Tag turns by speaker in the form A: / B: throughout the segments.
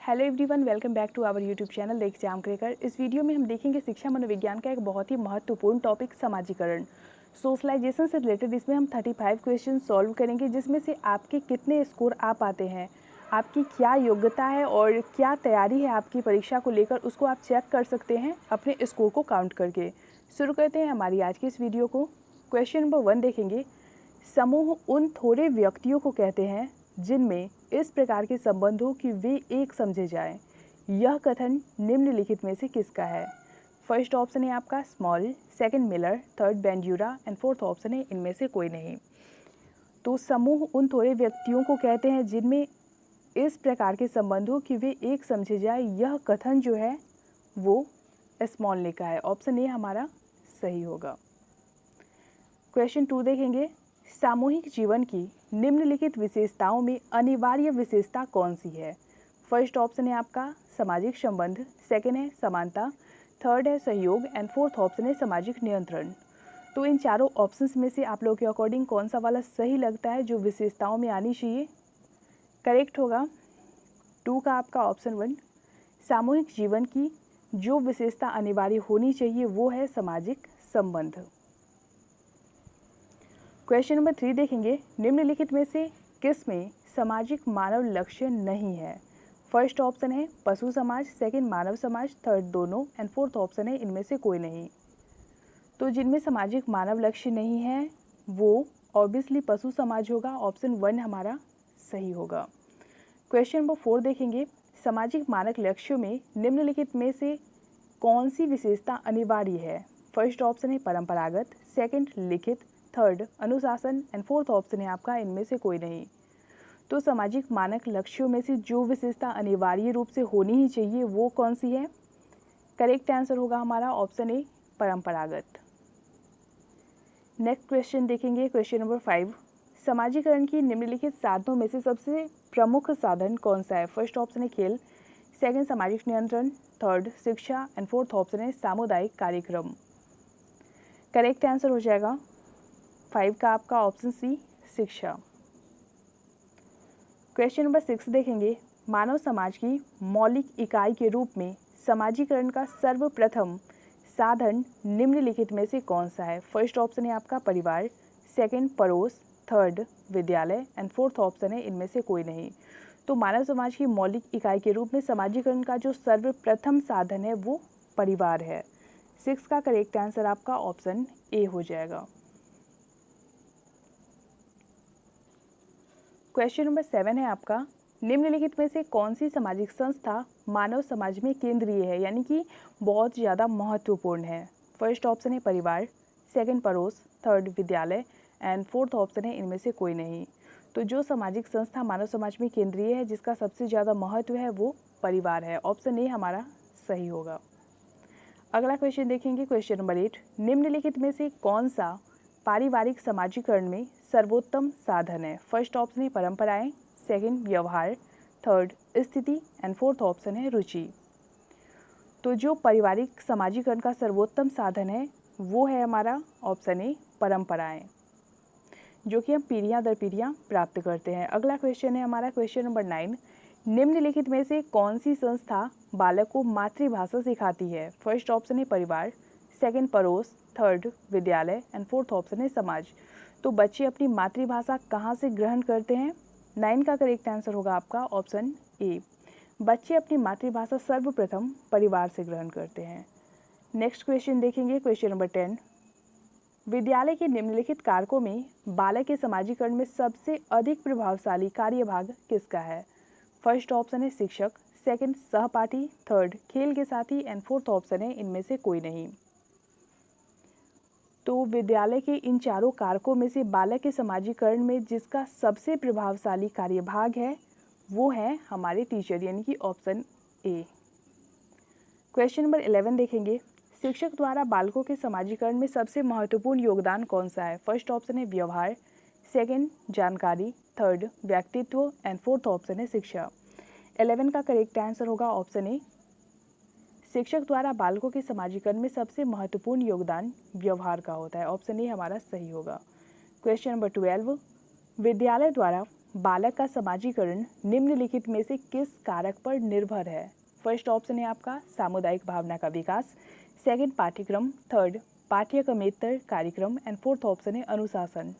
A: Hello everyone, welcome back to our YouTube channel the exam cracker. इस video में हम देखेंगे शिक्षा मनोविज्ञान का एक बहुत ही महत्वपूर्ण टॉपिक समाजीकरण, सोशलाइजेशन से रिलेटेड। इसमें हम 35 क्वेश्चन सॉल्व करेंगे, जिसमें से आपके कितने स्कोर आ पाते हैं, आपकी क्या योग्यता है और क्या तैयारी है आपकी परीक्षा को लेकर, उसको आप चेक कर सकते हैं अपने स्कोर को काउंट करके। शुरू करते हैं हमारी आज की इस वीडियो को। क्वेश्चन नंबर 1 देखेंगे। समूह उन थोड़े व्यक्तियों को कहते हैं जिनमें इस प्रकार के संबंध हो कि वे एक समझे जाएं। यह कथन निम्नलिखित में से किसका है? फर्स्ट ऑप्शन है आपका Small, second Miller, third Bandura and fourth option है इनमें से कोई नहीं। तो समूह उन थोड़े व्यक्तियों को कहते हैं जिनमें इस प्रकार के संबंध हो कि वे एक समझे जाए। यह कथन जो है वो स्मॉल ने कहा है। ऑप्शन ए हमारा सही होगा। क्वेश्चन 2 देखेंगे। सामूहिक जीवन की निम्नलिखित विशेषताओं में अनिवार्य विशेषता कौन सी है? फर्स्ट ऑप्शन है आपका सामाजिक संबंध, सेकंड है समानता, थर्ड है सहयोग एंड फोर्थ ऑप्शन है सामाजिक नियंत्रण। तो इन चारों ऑप्शंस में से आप लोगों के अकॉर्डिंग कौन सा वाला सही लगता है जो विशेषताओं में आनी चाहिए? करेक्ट होगा 2 का आपका ऑप्शन 1। सामूहिक जीवन की जो विशेषता अनिवार्य होनी चाहिए वो है सामाजिक संबंध। क्वेश्चन नंबर 3 देखेंगे। निम्नलिखित में से किस में सामाजिक मानव लक्ष्य नहीं है? फर्स्ट ऑप्शन है पशु समाज, सेकंड मानव समाज, थर्ड दोनों एंड फोर्थ ऑप्शन है इनमें से कोई नहीं। तो जिनमें सामाजिक मानव लक्ष्य नहीं है वो ऑब्वियसली पशु समाज होगा। ऑप्शन 1 हमारा सही होगा। क्वेश्चन नंबर 4 देखेंगे। सामाजिक मानक लक्ष्यों में निम्नलिखित में से कौन सी विशेषता अनिवार्य है? फर्स्ट ऑप्शन है परंपरागत, सेकंड लिखित, थर्ड अनुशासन एंड फोर्थ ऑप्शन है आपका इनमें से कोई नहीं। तो सामाजिक मानक लक्ष्यों में से जो विशेषता अनिवार्य रूप से होनी ही चाहिए वो कौन सी है? करेक्ट आंसर होगा हमारा ऑप्शन ए परंपरागत। नेक्स्ट क्वेश्चन देखेंगे। Question number 5। समाजीकरण की निम्नलिखित साधनों में से सबसे प्रमुख साधन कौन सा है? फर्स्ट ऑप्शन है खेल, सेकंड सामाजिक नियंत्रण, थर्ड शिक्षा एंड फोर्थ ऑप्शन है सामुदायिक कार्यक्रम। करेक्ट आंसर हो जाएगा 5 का आपका ऑप्शन सी शिक्षा। क्वेश्चन नंबर 6 देखेंगे। मानव समाज की मौलिक इकाई के रूप में समाजीकरण का सर्वप्रथम साधन निम्नलिखित में से कौन सा है? फर्स्ट ऑप्शन है आपका परिवार, सेकंड पड़ोस, थर्ड विद्यालय एंड फोर्थ ऑप्शन है इनमें से कोई नहीं। तो मानव समाज की मौलिक इकाई के रूप में समाजीकरण का जो सर्वप्रथम साधन है वो परिवार है। 6 का करेक्ट आंसर आपका ऑप्शन ए हो जाएगा। क्वेश्चन नंबर 7 है आपका। निम्नलिखित में से कौन सी सामाजिक संस्था मानव समाज में केंद्रीय है, यानी कि बहुत ज़्यादा महत्वपूर्ण है? फर्स्ट ऑप्शन है परिवार, सेकंड पड़ोस, थर्ड विद्यालय एंड फोर्थ ऑप्शन है इनमें से कोई नहीं। तो जो सामाजिक संस्था मानव समाज में केंद्रीय है, जिसका सबसे ज़्यादा महत्व है, वो परिवार है। ऑप्शन ए हमारा सही होगा। अगला क्वेश्चन देखेंगे। Question number 8। निम्नलिखित में से कौन सा पारिवारिक समाजीकरण में सर्वोत्तम साधन है? फर्स्ट ऑप्शन है परंपराएं, सेकंड व्यवहार, थर्ड स्थिति एंड फोर्थ ऑप्शन है रुचि। तो जो पारिवारिक समाजीकरण का सर्वोत्तम साधन है वो है हमारा ऑप्शन ए परंपराएं, जो कि हम पीढ़ियां दर पीढ़ियां प्राप्त करते हैं। अगला क्वेश्चन है हमारा क्वेश्चन नंबर 9। निम्नलिखित में से कौन सी संस्था बालक को मातृभाषा सिखाती है? फर्स्ट ऑप्शन है परिवार, सेकंड पड़ोस, थर्ड विद्यालय एंड फोर्थ ऑप्शन है समाज। तो बच्चे अपनी मातृभाषा कहाँ से ग्रहण करते हैं? 9 का करेक्ट आंसर होगा आपका ऑप्शन ए। बच्चे अपनी मातृभाषा सर्वप्रथम परिवार से ग्रहण करते हैं। नेक्स्ट क्वेश्चन देखेंगे। Question number 10। विद्यालय के निम्नलिखित कारकों में बालक के समाजीकरण में सबसे अधिक प्रभावशाली कार्यभाग किसका है? फर्स्ट ऑप्शन है शिक्षक, सेकंड सहपाठी, थर्ड खेल के साथी एंड फोर्थ ऑप्शन है इनमें से कोई नहीं। तो विद्यालय के इन चारों कारकों में से बालक के समाजीकरण में जिसका सबसे प्रभावशाली कार्यभाग है वो है हमारे टीचर, यानी कि ऑप्शन ए। क्वेश्चन नंबर 11 देखेंगे। शिक्षक द्वारा बालकों के समाजीकरण में सबसे महत्वपूर्ण योगदान कौन सा है? फर्स्ट ऑप्शन है व्यवहार, सेकंड जानकारी, थर्ड व्यक्तित्व एंड फोर्थ ऑप्शन है शिक्षा। 11 का करेक्ट आंसर होगा ऑप्शन ए। शिक्षक द्वारा बालकों के समाजीकरण में सबसे महत्वपूर्ण योगदान व्यवहार का होता है। ऑप्शन ए हमारा सही होगा। Question number 12। विद्यालय द्वारा बालक का समाजीकरण निम्नलिखित में से किस कारक पर निर्भर है? फर्स्ट ऑप्शन है आपका सामुदायिक भावना का विकास, सेकंड पाठ्यक्रम, थर्ड पाठ्यक्रमेतर कार्यक्रम एंड फोर्थ ऑप्शन है अनुशासन।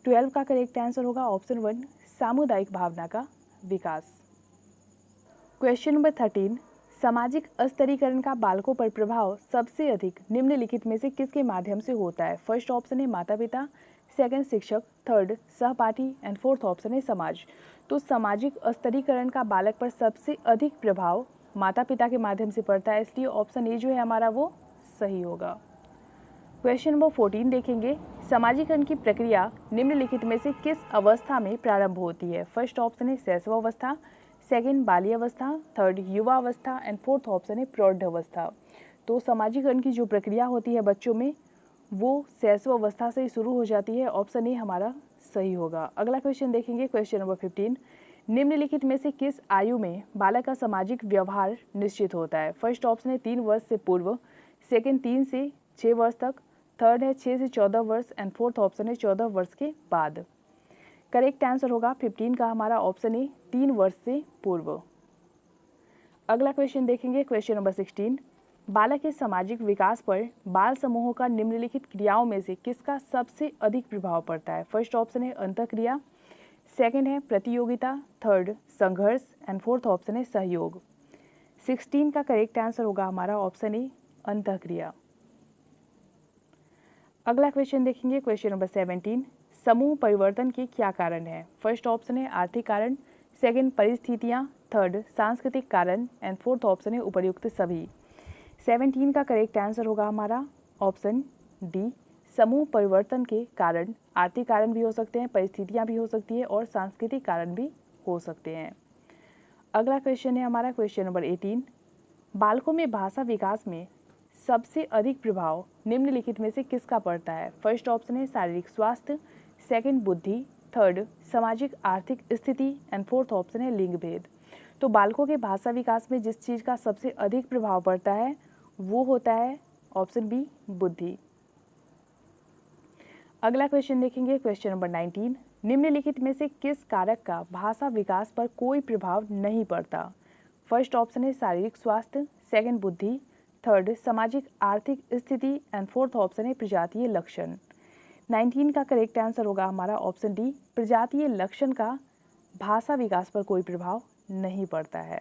A: 12 का करेक्ट आंसर होगा ऑप्शन 1 सामुदायिक भावना का विकास। क्वेश्चन नंबर 13, सामाजिक स्तरीकरण का बालकों पर प्रभाव सबसे अधिक निम्नलिखित में से किसके माध्यम से होता है? फर्स्ट ऑप्शन है माता पिता, सेकंड शिक्षक, थर्ड सहपाठी एंड फोर्थ ऑप्शन है समाज। तो सामाजिक स्तरीकरण का बालक पर सबसे अधिक प्रभाव माता पिता के माध्यम से पड़ता है, इसलिए ऑप्शन ए जो है हमारा वो सही होगा। क्वेश्चन नंबर 14 देखेंगे, समाजीकरण की प्रक्रिया निम्नलिखित में से किस अवस्था में प्रारंभ होती है? फर्स्ट ऑप्शन है शैशवावस्था, सेकंड बाल्यावस्था, थर्ड युवावस्था एंड फोर्थ ऑप्शन है प्रौढ़ावस्था। तो समाजीकरण की जो प्रक्रिया होती है बच्चों में वो शैशवावस्था से शुरू हो जाती है, ऑप्शन ए हमारा सही होगा। अगला क्वेश्चन देखेंगे, क्वेश्चन नंबर 15, निम्नलिखित में से किस आयु में बालक का सामाजिक व्यवहार निश्चित होता है? फर्स्ट ऑप्शन है 3 वर्ष से पूर्व, सेकंड 3 से 6 वर्ष तक, थर्ड है 6 से 14 वर्ष एंड फोर्थ ऑप्शन है 14 वर्ष के बाद। करेक्ट आंसर होगा 15 का हमारा ऑप्शन ए 3 वर्ष से पूर्व। अगला क्वेश्चन देखेंगे, क्वेश्चन नंबर 16, बालक के सामाजिक विकास पर बाल समूहों का निम्नलिखित क्रियाओं में से किसका सबसे अधिक प्रभाव पड़ता है? फर्स्ट ऑप्शन है अंतःक्रिया, सेकंड है प्रतियोगिता, थर्ड संघर्ष एंड फोर्थ ऑप्शन है सहयोग। 16 का करेक्ट आंसर होगा हमारा ऑप्शन ए अंतःक्रिया। अगला क्वेश्चन देखेंगे, क्वेश्चन नंबर 17, समूह परिवर्तन के क्या कारण है? फर्स्ट ऑप्शन है आर्थिक कारण, सेकंड परिस्थितियां, थर्ड सांस्कृतिक कारण एंड फोर्थ ऑप्शन है उपर्युक्त सभी। 17 का करेक्ट आंसर होगा हमारा ऑप्शन डी, समूह परिवर्तन के कारण आर्थिक कारण भी हो सकते हैं, परिस्थितियां भी हो सकती है और सांस्कृतिक कारण भी हो सकते हैं। अगला क्वेश्चन है हमारा क्वेश्चन नंबर 18, बालकों में भाषा विकास में सबसे अधिक प्रभाव निम्नलिखित में से किसका पड़ता है? फर्स्ट ऑप्शन है शारीरिक स्वास्थ्य, सेकंड बुद्धि, थर्ड सामाजिक आर्थिक स्थिति एंड फोर्थ ऑप्शन है लिंग भेद। तो बालकों के भाषा विकास में जिस चीज़ का सबसे अधिक प्रभाव पड़ता है वो होता है ऑप्शन बी बुद्धि। अगला क्वेश्चन देखेंगे, क्वेश्चन नंबर 19, निम्नलिखित में से किस कारक का भाषा विकास पर कोई प्रभाव नहीं पड़ता? फर्स्ट ऑप्शन है शारीरिक स्वास्थ्य, सेकंड बुद्धि, थर्ड सामाजिक आर्थिक स्थिति एंड फोर्थ ऑप्शन है प्रजातीय लक्षण। 19 का करेक्ट आंसर होगा हमारा ऑप्शन डी, प्रजातीय लक्षण का भाषा विकास पर कोई प्रभाव नहीं पड़ता है।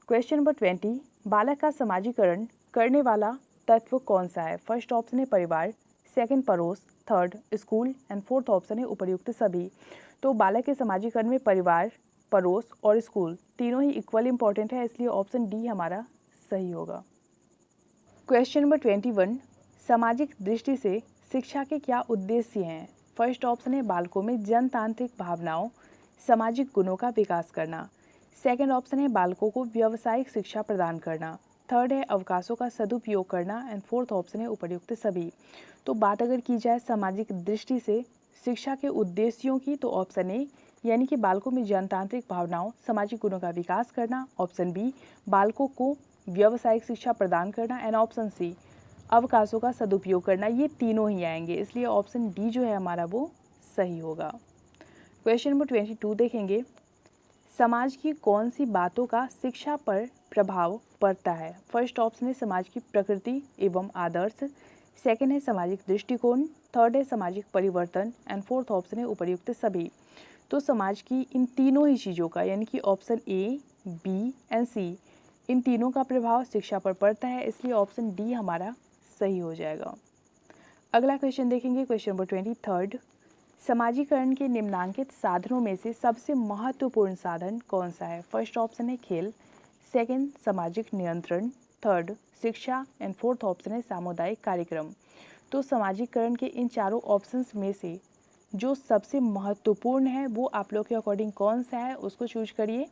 A: क्वेश्चन नंबर 20, बालक का समाजीकरण करने वाला तत्व कौन सा है? फर्स्ट ऑप्शन है परिवार, सेकंड पड़ोस, third school and fourth option है उपर्युक्त सभी। तो बालक के समाजीकरण में परिवार, पड़ोस और स्कूल तीनों ही इक्वल इंपॉर्टेंट है, इसलिए ऑप्शन डी हमारा सही होगा। क्वेश्चन नंबर 21, सामाजिक दृष्टि से शिक्षा के क्या उद्देश्य हैं? फर्स्ट ऑप्शन है बालकों में जनतांत्रिक भावनाओं, सामाजिक गुणों का विकास करना, सेकंड ऑप्शन है बालकों को व्यावसायिक शिक्षा प्रदान करना, थर्ड है अवकाशों का सदुपयोग करना एंड फोर्थ ऑप्शन है उपर्युक्त सभी। तो बात अगर की जाए सामाजिक दृष्टि से शिक्षा के उद्देश्यों की तो ऑप्शन ए यानी कि बालकों में जनतांत्रिक भावनाओं, सामाजिक गुणों का विकास करना, ऑप्शन बी बालकों को व्यावसायिक शिक्षा प्रदान करना एंड ऑप्शन सी अवकाशों का सदुपयोग करना, ये तीनों ही आएंगे, इसलिए ऑप्शन डी जो है हमारा वो सही होगा। क्वेश्चन नंबर 22 देखेंगे, समाज की कौन सी बातों का शिक्षा पर प्रभाव पड़ता है? फर्स्ट ऑप्शन है समाज की प्रकृति एवं आदर्श, सेकंड है सामाजिक दृष्टिकोण, थर्ड है सामाजिक परिवर्तन एंड फोर्थ ऑप्शन है उपर्युक्त सभी। तो समाज की इन तीनों ही चीज़ों का यानी कि ऑप्शन ए, बी एंड सी इन तीनों का प्रभाव शिक्षा पर पड़ता है, इसलिए ऑप्शन डी हमारा सही हो जाएगा। अगला क्वेश्चन देखेंगे, क्वेश्चन नंबर 23, समाजीकरण के निम्नांकित साधनों में से सबसे महत्वपूर्ण साधन कौन सा है? फर्स्ट ऑप्शन है खेल, सेकंड सामाजिक नियंत्रण, थर्ड शिक्षा एंड फोर्थ ऑप्शन है सामुदायिक कार्यक्रम। तो समाजीकरण के इन चारों ऑप्शंस में से जो सबसे महत्वपूर्ण है वो आप लोग के अकॉर्डिंग कौन सा है उसको चूज करिए।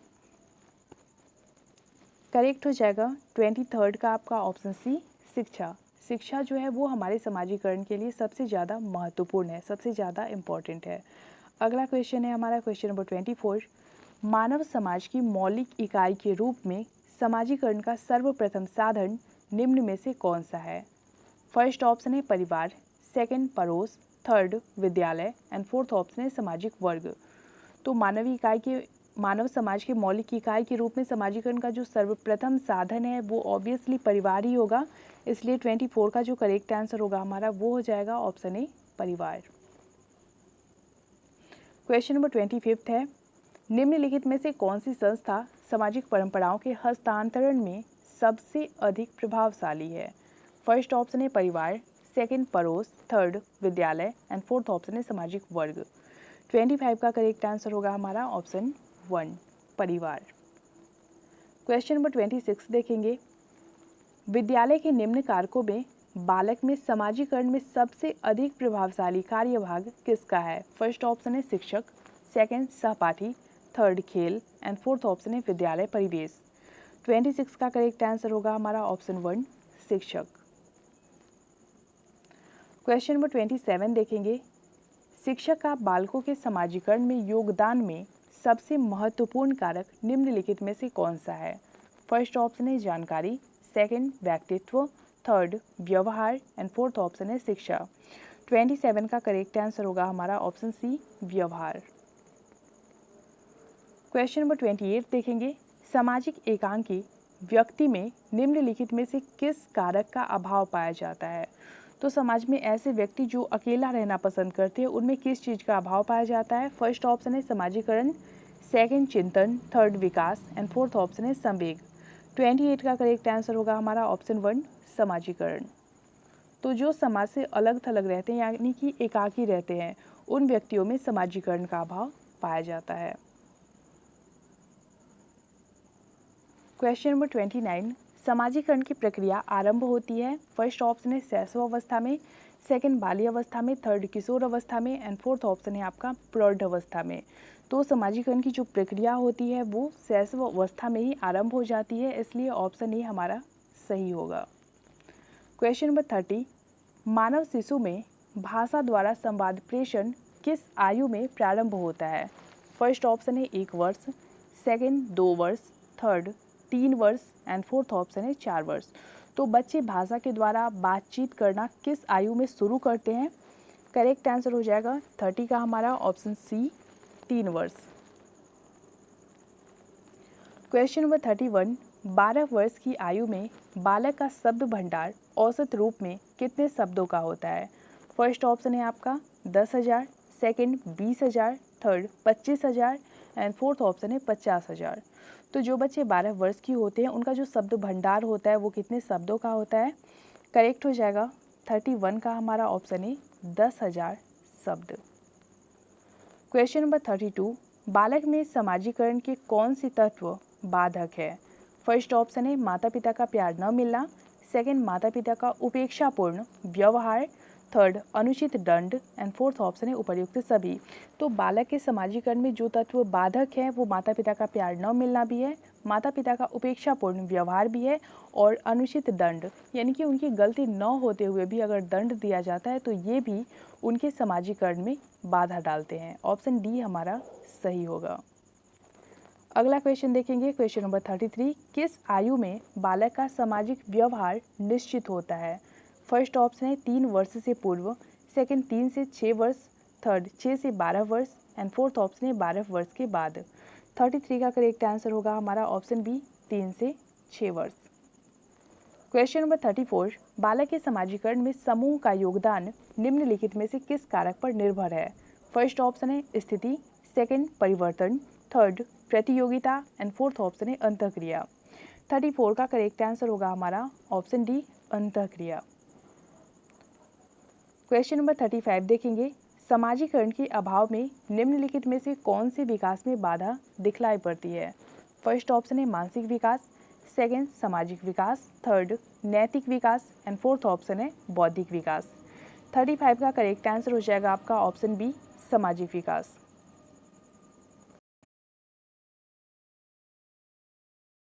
A: करेक्ट हो जाएगा 23 का आपका ऑप्शन सी शिक्षा। शिक्षा जो है वो हमारे समाजीकरण के लिए सबसे ज़्यादा महत्वपूर्ण है, सबसे ज़्यादा इम्पॉर्टेंट है। अगला क्वेश्चन है हमारा क्वेश्चन नंबर 24, मानव समाज की मौलिक इकाई के रूप में समाजीकरण का सर्वप्रथम साधन निम्न में से कौन सा है? फर्स्ट ऑप्शन है परिवार, सेकंड पड़ोस, थर्ड विद्यालय एंड फोर्थ ऑप्शन है सामाजिक वर्ग। तो मानव समाज के मौलिक इकाई के रूप में समाजीकरण का जो सर्वप्रथम साधन है वो ऑब्वियसली परिवार ही होगा, इसलिए 24 का जो करेक्ट आंसर होगा हमारा वो हो जाएगा ऑप्शन ए परिवार। क्वेश्चन नंबर 25 है, निम्नलिखित में से कौन सी संस्था सामाजिक परंपराओं के हस्तांतरण में सबसे अधिक प्रभावशाली है? फर्स्ट ऑप्शन है परिवार, सेकंड पड़ोस, थर्ड विद्यालय एंड फोर्थ ऑप्शन है सामाजिक वर्ग। 25 का करेक्ट आंसर होगा हमारा ऑप्शन 1 परिवार। क्वेश्चन नंबर 26 देखेंगे, विद्यालय के निम्न कारकों में बालक में समाजीकरण में सबसे अधिक प्रभावशाली कार्यभाग किसका है? फर्स्ट ऑप्शन है शिक्षक, सेकंड सहपाठी, थर्ड खेल एंड फोर्थ ऑप्शन है विद्यालय परिवेश। 26 का करेक्ट आंसर होगा हमारा ऑप्शन 1 शिक्षक। क्वेश्चन नंबर 27 देखेंगे, शिक्षक का बालकों के समाजीकरण में योगदान में सबसे महत्वपूर्ण कारक निम्नलिखित में से कौन सा है? फर्स्ट ऑप्शन है जानकारी, सेकंड व्यक्तित्व, थर्ड व्यवहार एंड फोर्थ ऑप्शन है शिक्षा। 27 का करेक्ट आंसर होगा हमारा ऑप्शन सी व्यवहार। क्वेश्चन नंबर 28 देखेंगे, सामाजिक एकांकी व्यक्ति में निम्नलिखित में से किस कारक का अभाव पाया जाता है? तो समाज में ऐसे व्यक्ति जो अकेला रहना पसंद करते हैं उनमें किस चीज़ का अभाव पाया जाता है? फर्स्ट ऑप्शन है समाजीकरण, सेकंड चिंतन, third Vikas and fourth option है संवेग। 28 का करेक्ट आंसर होगा हमारा ऑप्शन 1 समाजीकरण। तो जो समाज से अलग थलग रहते हैं यानी कि एकाकी रहते हैं उन व्यक्तियों में समाजीकरण का अभाव पाया जाता है। क्वेश्चन नंबर 29, समाजीकरण की प्रक्रिया आरंभ होती है। फर्स्ट ऑप्शन है शैशव अवस्था में, सेकंड बाल्य अवस्था में, थर्ड किशोर अवस्था में एंड फोर्थ ऑप्शन है आपका प्रौढ़ अवस्था में। तो समाजीकरण की जो प्रक्रिया होती है वो शैशव अवस्था में ही आरंभ हो जाती है, इसलिए ऑप्शन ए हमारा सही होगा। क्वेश्चन नंबर 30, मानव शिशु में भाषा द्वारा संवाद प्रेषण किस आयु में प्रारंभ होता है? फर्स्ट ऑप्शन है 1 वर्ष, सेकंड 2 वर्ष, थर्ड 3 वर्ष एंड फोर्थ ऑप्शन है 4 वर्ष। तो बच्चे भाषा के द्वारा बातचीत करना किस आयु में शुरू करते हैं? करेक्ट आंसर हो जाएगा 30 का हमारा ऑप्शन सी 3 वर्ष। क्वेश्चन नंबर 31, 12 वर्ष की आयु में बालक का शब्द भंडार औसत रूप में कितने शब्दों का होता है? फर्स्ट ऑप्शन है आपका 10,000, second 20,000, third 25,000 and fourth option है 50,000। तो जो बच्चे 12 वर्ष की होते हैं उनका जो शब्द भंडार होता है वो कितने शब्दों का होता है? करेक्ट हो जाएगा 31 का हमारा ऑप्शन है 10,000 शब्द। क्वेश्चन नंबर 32, बालक में समाजीकरण के कौन से तत्व बाधक है? फर्स्ट ऑप्शन है माता पिता का प्यार न मिलना, सेकंड माता पिता का उपेक्षापूर्ण व्यवहार, थर्ड अनुचित दंड एंड फोर्थ ऑप्शन है उपर्युक्त सभी। तो बालक के समाजीकरण में जो तत्व बाधक है वो माता पिता का प्यार न मिलना भी है, माता पिता का उपेक्षापूर्ण व्यवहार भी है और अनुचित दंड यानी कि उनकी गलती न होते हुए भी अगर दंड दिया जाता है तो ये भी उनके समाजीकरण में बाधा डालते हैं। ऑप्शन डी हमारा सही होगा। अगला क्वेश्चन देखेंगे, क्वेश्चन नंबर 33, किस आयु में बालक का सामाजिक व्यवहार निश्चित होता है? फर्स्ट ऑप्शन है 3 वर्ष से पूर्व, सेकंड 3 से 6 वर्ष, थर्ड 6 से 12 वर्ष एंड फोर्थ ऑप्शन है 12 वर्ष के बाद। 33 का करेक्ट आंसर होगा हमारा ऑप्शन बी 3 से 6 वर्ष। क्वेश्चन नंबर 34, बालक के समाजीकरण में समूह का योगदान निम्नलिखित में से किस कारक पर निर्भर है? फर्स्ट ऑप्शन है स्थिति, सेकंड परिवर्तन, थर्ड प्रतियोगिता एंड फोर्थ ऑप्शन है अंतःक्रिया। 34 का करेक्ट आंसर होगा हमारा ऑप्शन डी अंतःक्रिया। क्वेश्चन नंबर 35 देखेंगे, समाजीकरण के अभाव में निम्नलिखित में से कौन से विकास में बाधा दिखलाई पड़ती है? फर्स्ट ऑप्शन है मानसिक विकास, सेकंड सामाजिक विकास, थर्ड नैतिक विकास एंड फोर्थ ऑप्शन है बौद्धिक विकास। 35 का करेक्ट आंसर हो जाएगा आपका ऑप्शन बी सामाजिक विकास।